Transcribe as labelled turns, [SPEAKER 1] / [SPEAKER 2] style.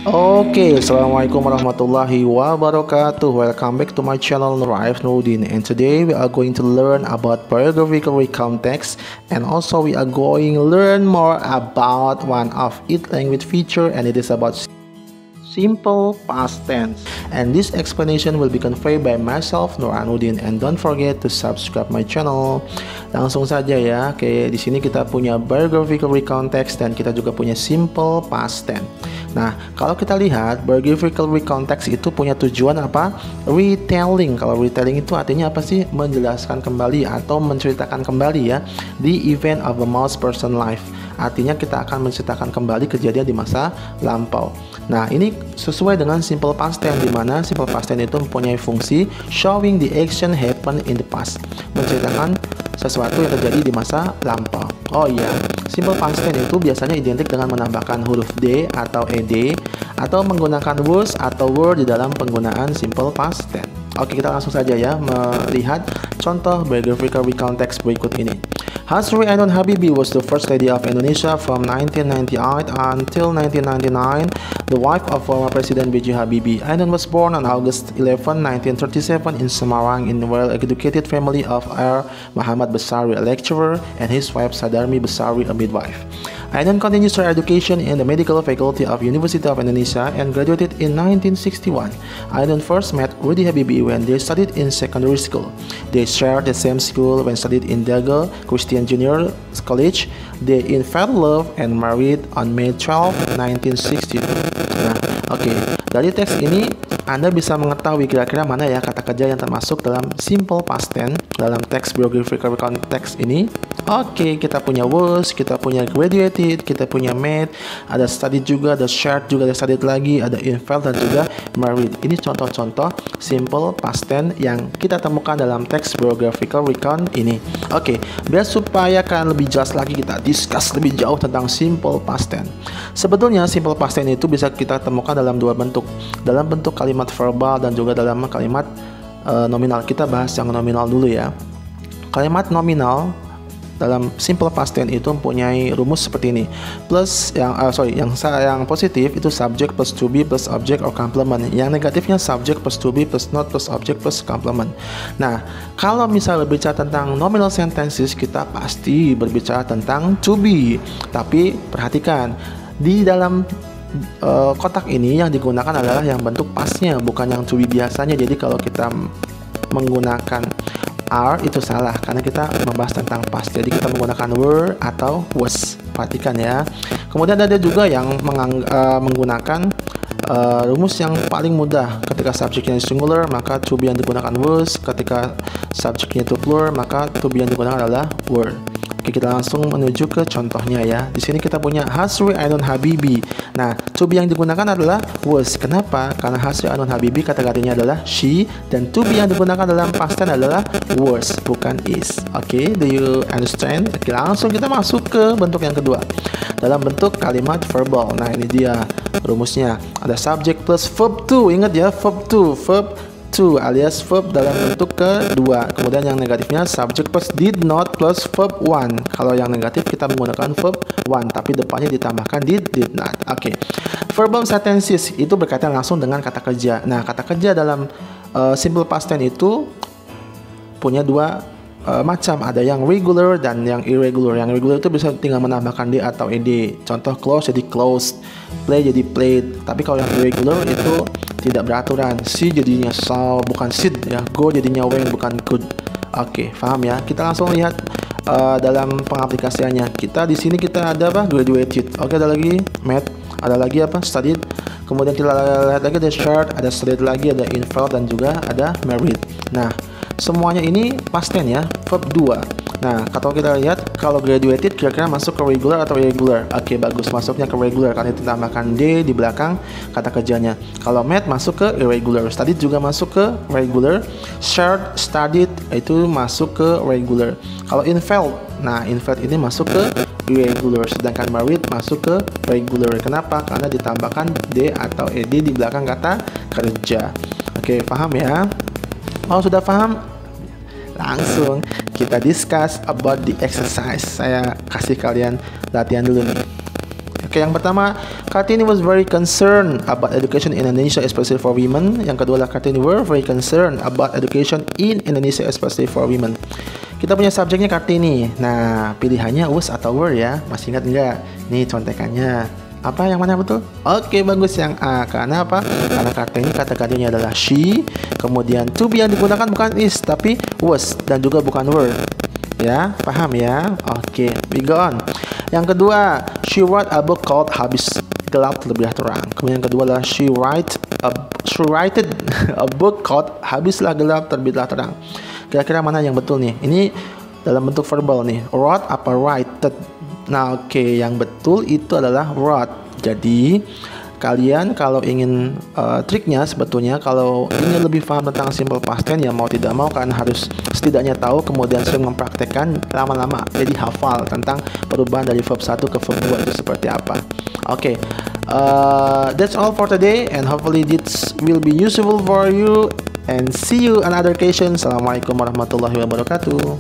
[SPEAKER 1] Okay, Assalamualaikum warahmatullahi wabarakatuh. Welcome back to my channel Nuraif Nurdin, and today we are going to learn about biographical context, and also we are going to learn more about one of its language feature, and it is about simple past tense. And this explanation will be conveyed by myself Nur Anudin, and don't forget to subscribe my channel. Langsung saja ya. Oke, di sini kita punya biographical context dan kita juga punya simple past tense. Nah, kalau kita lihat biographical context itu punya tujuan apa? Retelling. Kalau retelling itu artinya apa sih? Menjelaskan kembali atau menceritakan kembali ya the event of a most person life. Artinya kita akan menceritakan kembali kejadian di masa lampau. Nah, ini sesuai dengan simple past tense, di mana simple past tense itu mempunyai fungsi showing the action happen in the past, menceritakan sesuatu yang terjadi di masa lampau. Oh iya, simple past tense itu biasanya identik dengan menambahkan huruf D atau ed atau menggunakan was atau were di dalam penggunaan simple past tense. Oke, kita langsung saja ya melihat contoh biographical context berikut ini. Hasri Ainun Habibie was the first lady of Indonesia from 1998 until 1999, the wife of former President B.J. Habibie. Ainun was born on August 11, 1937 in Semarang in a well-educated family of R. Muhammad Besari, a lecturer, and his wife Sadarmi Besari, a midwife. Ainun continues her education in the medical faculty of University of Indonesia and graduated in 1961. Ainun first met Rudy Habibie when they studied in secondary school. They shared the same school when studied in Dago Christian Junior College. They fell in love and married on May 12, 1962. Nah, oke. Dari teks ini Anda bisa mengetahui kira-kira mana ya kata kerja yang termasuk dalam simple past tense dalam teks biographical context ini. Oke, kita punya was, kita punya graduated, kita punya made, ada studied juga, ada shared juga, ada studied lagi, ada infant dan juga married. Ini contoh-contoh simple past tense yang kita temukan dalam teks biographical recount ini. Oke, biar supaya kalian lebih jelas lagi, kita discuss lebih jauh tentang simple past tense. Sebetulnya simple past tense itu bisa kita temukan dalam dua bentuk, dalam bentuk kalimat verbal dan juga dalam kalimat nominal. Kita bahas yang nominal dulu ya. Kalimat nominal dalam simple past tense itu mempunyai rumus seperti ini. Plus yang positif itu subject plus to be plus object or complement. Yang negatifnya subject plus to be plus not plus object plus complement. Nah, kalau misalnya berbicara tentang nominal sentences, kita pasti berbicara tentang to be. Tapi perhatikan, di dalam kotak ini yang digunakan adalah yang bentuk pastnya, bukan yang to be biasanya. Jadi kalau kita menggunakan are itu salah karena kita membahas tentang past. Jadi kita menggunakan were atau was. Perhatikan ya. Kemudian ada juga yang menggunakan rumus yang paling mudah. Ketika subjeknya singular maka to be yang digunakan was. Ketika subjeknya itu plural maka to be yang digunakan adalah were. Oke, kita langsung menuju ke contohnya ya. Di sini kita punya Hasri Ainun Habibie. Nah, to be yang digunakan adalah was. Kenapa? Karena Hasri Ainun Habibie kata gantinya adalah she, dan to be yang digunakan dalam past tense adalah was, bukan is. Oke, do you understand? Oke, langsung kita masuk ke bentuk yang kedua. Dalam bentuk kalimat verbal. Nah, ini dia rumusnya. Ada subject plus verb to. Ingat ya, verb to. Verb to alias verb dalam bentuk kedua. Kemudian yang negatifnya subject plus did not plus verb one. Kalau yang negatif kita menggunakan verb one tapi depannya ditambahkan did not. Oke. Verbal sentences itu berkaitan langsung dengan kata kerja. Nah, kata kerja dalam simple past tense itu punya dua macam, ada yang regular dan yang irregular. Yang regular itu bisa tinggal menambahkan d atau ed. Contoh close jadi closed, play jadi played. Tapi kalau yang irregular itu tidak beraturan. See jadinya saw bukan sit ya. Go jadinya went bukan could. Oke, paham ya? Kita langsung lihat dalam pengaplikasiannya. Kita di sini kita ada apa? Graduated. Oke, ada lagi met, ada lagi apa? Studied. Kemudian kita lihat lagi ada shared, ada studied lagi, ada involved dan juga ada married. Nah, semuanya ini past tense ya, verb 2. Nah, kalau kita lihat, kalau graduated kira-kira masuk ke regular atau irregular? Oke, bagus, masuknya ke regular karena ditambahkan d di belakang kata kerjanya. Kalau met masuk ke irregular, studied juga masuk ke regular, shared, studied itu masuk ke regular. Kalau involved, nah involved ini masuk ke irregular, sedangkan married masuk ke regular. Kenapa? Karena ditambahkan d atau ed di belakang kata kerja. Oke, paham ya? Oh, sudah paham? Langsung kita discuss about the exercise. Saya kasih kalian latihan dulu nih. Oke, yang pertama, Kartini was very concerned about education in Indonesia, especially for women. Yang kedua adalah Kartini were very concerned about education in Indonesia, especially for women. Kita punya subjeknya Kartini. Nah, pilihannya was atau were ya. Masih ingat nggak? Nih contekannya. Apa yang mana betul? Oke, bagus yang A. Karena apa? Karena Kartini kata gantinya adalah she. Kemudian to be yang digunakan bukan is tapi was dan juga bukan were. Ya, paham ya? Oke, we go on. Yang kedua, she wrote a book called Habis Gelap Terlebih Terang. Kemudian yang kedua adalah she wrote a book called Habislah Gelap Terbitlah Terang. Kira-kira mana yang betul nih? Ini dalam bentuk verbal nih. Wrote apa write? Nah, oke, yang betul itu adalah wrote. Jadi kalian kalau ingin triknya sebetulnya kalau ingin lebih paham tentang simple past tense ya mau tidak mau kan harus setidaknya tahu kemudian sering mempraktekkan lama-lama jadi hafal tentang perubahan dari verb 1 ke verb 2 itu seperti apa. Oke, that's all for today and hopefully this will be useful for you and see you on another occasion. Assalamualaikum warahmatullahi wabarakatuh.